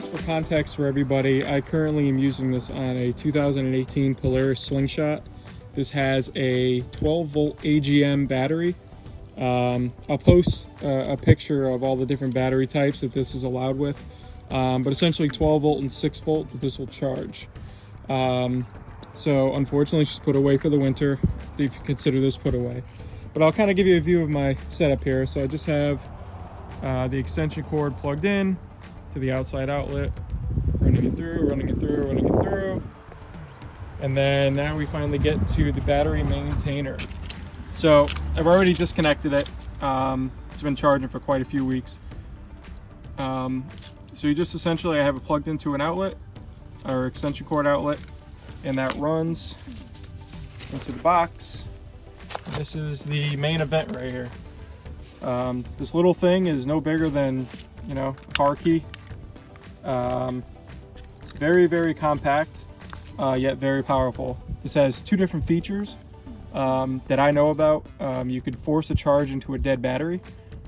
just for context for everybody, I currently am using this on a 2018 Polaris slingshot. This has a 12-volt AGM battery. I'll post a picture of all the different battery types that this is allowed with, but essentially 12-volt and 6-volt that this will charge. So unfortunately, it's just put away for the winter, if you consider this put away. But I'll kind of give you a view of my setup here. So I just have the extension cord plugged in to the outside outlet, running it through. And then now we finally get to the battery maintainer. So I've already disconnected it. It's been charging for quite a few weeks. So you just essentially, I have it plugged into an outlet, or extension cord outlet, and that runs into the box. This is the main event right here. This little thing is no bigger than, a car key. Very, very compact, yet very powerful. This has two different features that I know about. You could force a charge into a dead battery.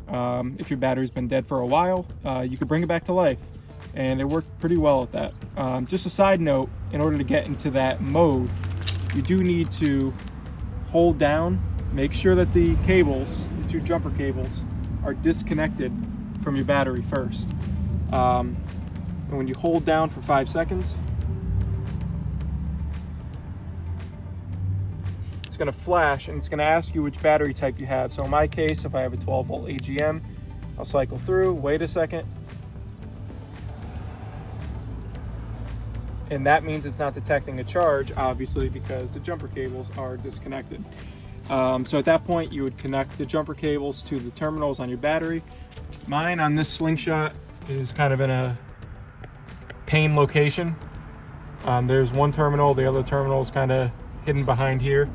If your battery's been dead for a while, you could bring it back to life, and it worked pretty well at that. Just a side note, in order to get into that mode, you do need to hold down, make sure that the cables, the two jumper cables, are disconnected from your battery first. And when you hold down for 5 seconds, it's going to flash and it's going to ask you which battery type you have. So in my case, if I have a 12-volt AGM, I'll cycle through, wait a second, and that means it's not detecting a charge, obviously, because the jumper cables are disconnected. So at that point, you would connect the jumper cables to the terminals on your battery. Mine on this slingshot is kind of in a pain location. There's one terminal, the other terminal is kind of hidden behind here.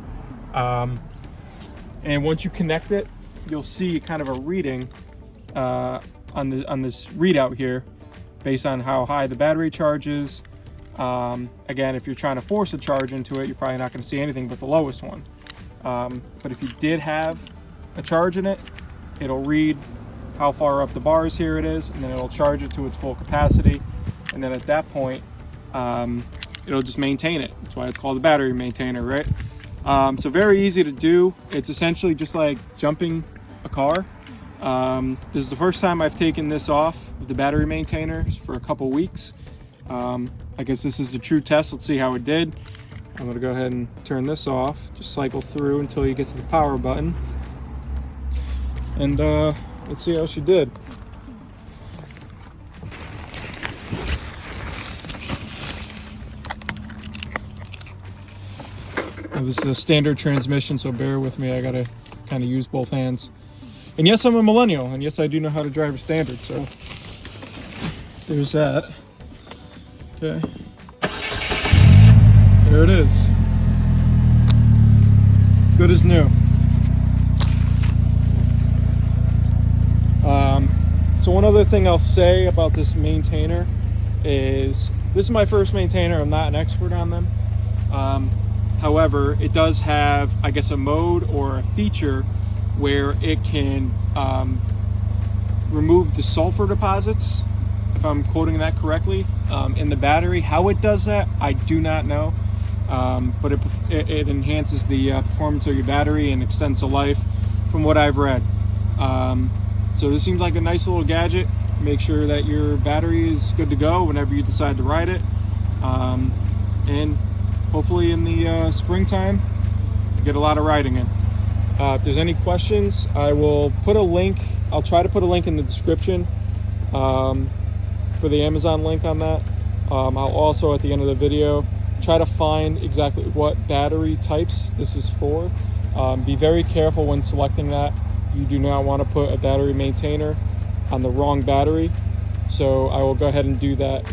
And once you connect it, you'll see kind of a reading on this readout here based on how high the battery charge is. Again, if you're trying to force a charge into it, you're probably not going to see anything but the lowest one. But if you did have a charge in it, it'll read how far up the bars here it is, and then it'll charge it to its full capacity. And then at that point, it'll just maintain it. That's why it's called the battery maintainer, right? So very easy to do. It's essentially just like jumping a car. This is the first time I've taken this off of the battery maintainer for a couple weeks. I guess this is the true test. Let's see how it did. I'm gonna go ahead and turn this off. Just cycle through until you get to the power button. And let's see how she did. Now, this is a standard transmission, so bear with me. I gotta kind of use both hands. And yes, I'm a millennial, and yes, I do know how to drive a standard, so there's that. Okay. There it is. Good as new. So one other thing I'll say about this maintainer is this is my first maintainer. I'm not an expert on them. However, it does have, I guess, a mode or a feature where it can remove the sulfur deposits, if I'm quoting that correctly, in the battery. How it does that, I do not know. But it enhances the performance of your battery and extends the life, from what I've read. So this seems like a nice little gadget. Make sure that your battery is good to go whenever you decide to ride it. And hopefully in the springtime, get a lot of riding in. If there's any questions, I will put a link. I'll try to put a link in the description for the Amazon link on that. I'll also, at the end of the video, try to find exactly what battery types this is for. Be very careful when selecting that. You do not want to put a battery maintainer on the wrong battery. So I will go ahead and do that